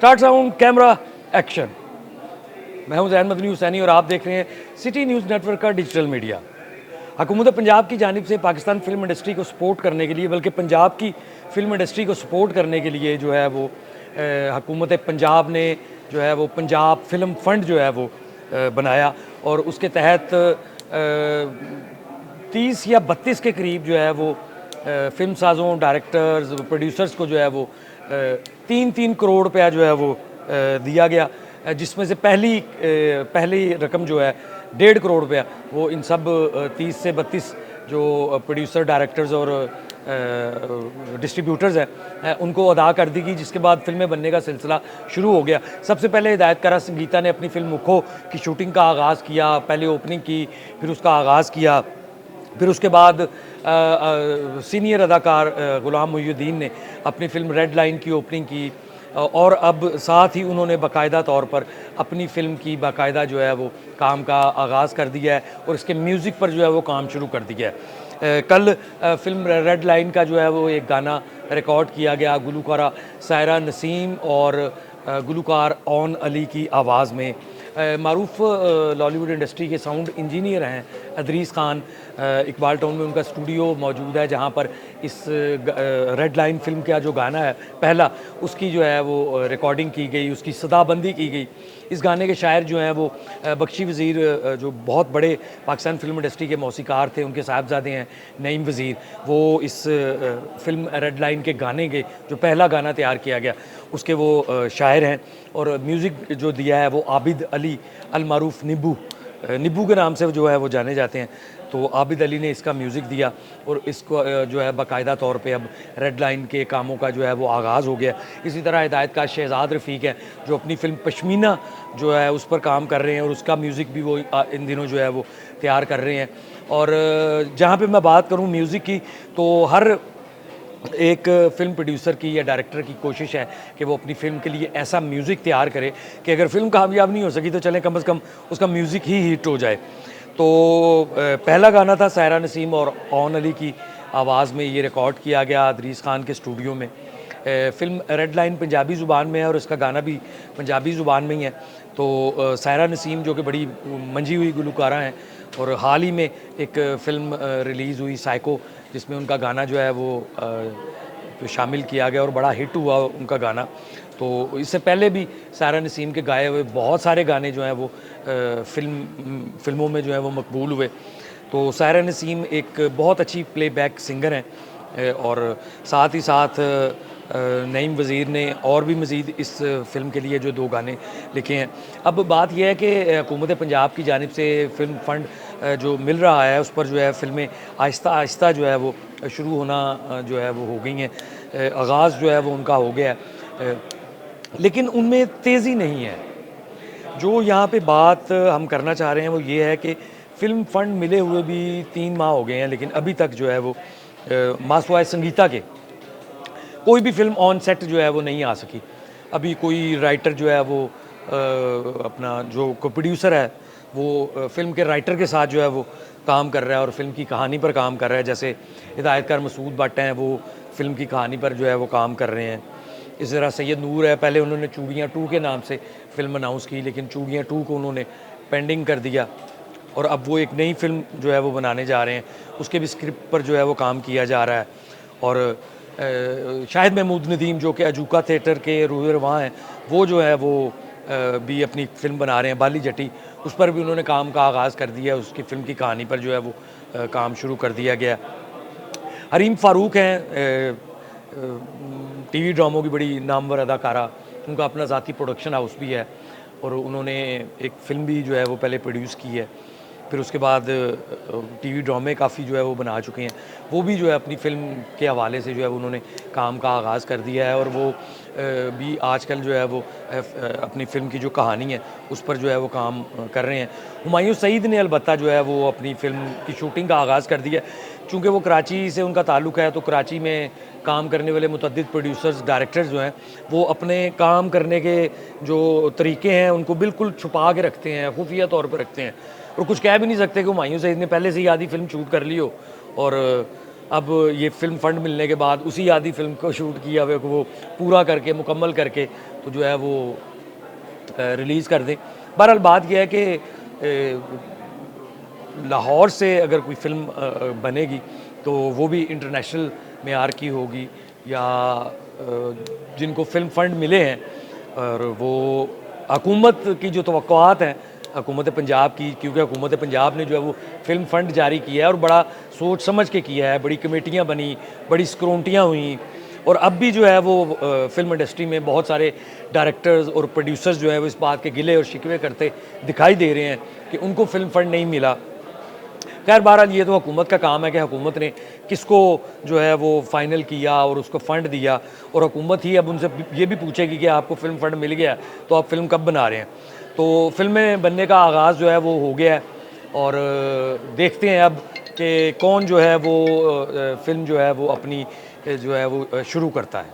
Start sound camera action. मैं हूं ज़ैन मदनी हुसैनी और आप देख रहे हैं सिटी न्यूज़ नेटवर्क का डिजिटल मीडिया। हुकूमत पंजाब की जानिब से पाकिस्तान फिल्म इंडस्ट्री को सपोर्ट करने के लिए, बल्कि पंजाब की फिल्म इंडस्ट्री को सपोर्ट करने के लिए जो है वो हुकूमत पंजाब ने जो है वो पंजाब फिल्म फ़ंड जो है वो बनाया और उसके तहत 30 या 32 के करीब जो है वो फिल्म साज़ों, डायरेक्टर्स, प्रोड्यूसर्स को जो है वो 3-3 करोड़ रुपया जो है वो दिया गया, जिसमें से पहली रकम जो है 1.5 करोड़ रुपया वो इन सब 30 से 32 जो प्रोड्यूसर, डायरेक्टर्स और डिस्ट्रीब्यूटर्स हैं उनको अदा कर दी गई, जिसके बाद फिल्में बनने का सिलसिला शुरू हो गया। सबसे पहले हिदायतकारा संगीता ने अपनी फिल्म मुखो की शूटिंग का आगाज़ किया, पहले ओपनिंग की, फिर उसका आगाज़ किया। फिर उसके बाद सीनियर अदाकार ग़ुलाम मुहिउद्दीन ने अपनी फ़िल्म रेड लाइन की ओपनिंग की और अब साथ ही उन्होंने बाकायदा तौर पर अपनी फ़िल्म की बाकायदा जो है वो काम का आगाज़ कर दिया है और इसके म्यूज़िक पर जो है वो काम शुरू कर दिया है। कल फ़िल्म रेड लाइन का जो है वो एक गाना रिकॉर्ड किया गया गुलकारा सायरा नसीम और गुलकार ओन अली की आवाज़ में। मारूफ लॉलीवुड इंडस्ट्री के साउंड इंजीनियर हैं अदरीस खान। इकबाल टाउन में उनका स्टूडियो मौजूद है, जहां पर इस रेड लाइन फिल्म का जो गाना है पहला, उसकी जो है वो रिकॉर्डिंग की गई, उसकी सदाबंदी की गई। इस गाने के शायर जो हैं वो बख्शी वज़ीर, जो बहुत बड़े पाकिस्तान फिल्म इंडस्ट्री के मौसीकार थे, उनके साहबजादे हैं नईम वज़ीर। वो इस फिल्म रेड लाइन के गाने के जो पहला गाना तैयार किया गया उसके वो शायर हैं और म्यूज़िक जो दिया है वो आबिद अली अल मारूफ निब्बू के नाम से जो है वो जाने जाते हैं। तो आबिद अली ने इसका म्यूज़िक दिया और इसको जो है बाकायदा तौर पे अब रेड लाइन के कामों का जो है वो आगाज़ हो गया। इसी तरह हिदायतकार शहजाद रफ़ीक है जो अपनी फ़िल्म पश्मीना जो है उस पर काम कर रहे हैं और उसका म्यूज़िक भी वो इन दिनों जो है वो तैयार कर रहे हैं। और जहाँ पे मैं बात करूँ म्यूज़िक की, तो हर एक फ़िल्म प्रोड्यूसर की या डायरेक्टर की कोशिश है कि वो अपनी फ़िल्म के लिए ऐसा म्यूज़िक तैयार करे कि अगर फ़िल्म कामयाब नहीं हो सकी तो चलें कम से कम उसका म्यूज़िक ही हिट हो जाए। तो पहला गाना था सायरा नसीम और ओन अली की आवाज़ में, ये रिकॉर्ड किया गया अदरीस खान के स्टूडियो में। फ़िल्म रेड लाइन पंजाबी ज़ुबान में है और इसका गाना भी पंजाबी ज़ुबान में ही है। तो सायरा नसीम जो कि बड़ी मंझी हुई गुलकारा हैं और हाल ही में एक फ़िल्म रिलीज़ हुई साइको, जिसमें उनका गाना जो है वो शामिल किया गया और बड़ा हिट हुआ उनका गाना। तो इससे पहले भी सायरा नसीम के गाए हुए बहुत सारे गाने जो हैं वो फ़िल्मों में जो है वो मकबूल हुए। तो सायरा नसीम एक बहुत अच्छी प्लेबैक सिंगर हैं और साथ ही साथ नईम वज़ीर ने और भी मज़ीद इस फ़िल्म के लिए जो 2 गाने लिखे हैं। अब बात यह है कि हुकूमत पंजाब की जानिब से फ़िल्म फ़ंड जो मिल रहा है उस पर जो है फ़िल्में आहिस्ता आहिस्ता जो है वो शुरू होना जो है वो हो गई हैं। आगाज़ जो है वो उनका हो गया है, लेकिन उनमें तेज़ी नहीं है। जो यहाँ पे बात हम करना चाह रहे हैं वो ये है कि फ़िल्म फ़ंड मिले हुए भी 3 माह हो गए हैं, लेकिन अभी तक जो है वो मासवाए संगीता के कोई भी फ़िल्म ऑन सेट जो है वो नहीं आ सकी। अभी कोई राइटर जो है वो अपना जो को प्रोड्यूसर है वो फ़िल्म के राइटर के साथ जो है वो काम कर रहा है और फ़िल्म की कहानी पर काम कर रहा है। जैसे हिदायतकार मसूद भट्ट हैं, वो फ़िल्म की कहानी पर जो है वो काम कर रहे हैं। इस तरह सैयद नूर है, पहले उन्होंने चूड़ियाँ 2 के नाम से फ़िल्म अनाउंस की, लेकिन चूड़ियाँ 2 को उन्होंने पेंडिंग कर दिया और अब वो एक नई फ़िल्म जो है वो बनाने जा रहे हैं। उसके भी स्क्रिप्ट पर जो है वो काम किया जा रहा है। और शाहिद महमूद नदीम जो कि अजूका थिएटर के रूह रवां हैं, वो जो है वो भी अपनी फ़िल्म बना रहे हैं बाली जटी। उस पर भी उन्होंने काम का आगाज़ कर दिया, उसकी फ़िल्म की कहानी पर जो है वो काम शुरू कर दिया गया। हरीम फ़ारूक हैं, टीवी ड्रामों की बड़ी नामवर अदाकारा, उनका अपना ज़ाती प्रोडक्शन हाउस भी है और उन्होंने एक फ़िल्म भी जो है वो पहले प्रोड्यूस की है। फिर उसके बाद टीवी ड्रामे काफ़ी जो है वो बना चुके हैं। वो भी जो है अपनी फ़िल्म के हवाले से जो है उन्होंने काम का आगाज़ कर दिया है और वो भी आजकल जो है वो अपनी फ़िल्म की जो कहानी है उस पर जो है वो काम कर रहे हैं। हुमायूं सईद ने अलबत्ता जो है वो अपनी फ़िल्म की शूटिंग का आगाज़ कर दिया। चूँकि वो कराची से उनका ताल्लुक़ है, तो कराची में काम करने वाले मुतअद्दिद प्रोड्यूसर्स, डायरेक्टर्स जो हैं वो अपने काम करने के जो तरीके हैं उनको बिल्कुल छुपा के रखते हैं, खुफिया तौर पर रखते हैं और कुछ कह भी नहीं सकते कि हुमायूं सईद ने पहले से ही आधी फ़िल्म शूट कर ली हो और अब ये फ़िल्म फ़ंड मिलने के बाद उसी आधी फ़िल्म को शूट किया हुए को वो पूरा करके मुकम्मल करके तो जो है वो रिलीज़ कर दें। बहरहाल बात यह है कि लाहौर से अगर कोई फ़िल्म बनेगी तो वो भी इंटरनेशनल मेयार की होगी, या जिनको फ़िल्म फ़ंड मिले हैं और वो हुकूमत की जो तवक्कुआत हैं हुकूमत पंजाब की, क्योंकि हुकूमत पंजाब ने जो है वो फ़िल्म फ़ंड जारी किया है और बड़ा सोच समझ के किया है, बड़ी कमेटियाँ बनी, बड़ी स्क्रूटियाँ हुई, और अब भी जो है वो फ़िल्म इंडस्ट्री में बहुत सारे डायरेक्टर्स और प्रोड्यूसर्स जो है वो इस बात के गिले और शिकवे करते दिखाई दे रहे हैं कि उनको फ़िल्म फ़ंड नहीं मिला। खैर बहरहाल ये तो हुकूमत का काम है कि हुकूमत ने किसको जो है वो फ़ाइनल किया और उसको फ़ंड दिया, और हुकूमत ही अब उनसे ये भी पूछेगी कि आपको फ़िल्म फ़ंड मिल गया तो आप फ़िल्म कब बना रहे हैं। तो फ़िल्में बनने का आगाज़ जो है वो हो गया है, और देखते हैं अब कि कौन जो है वो फ़िल्म जो है वो अपनी जो है वो शुरू करता है।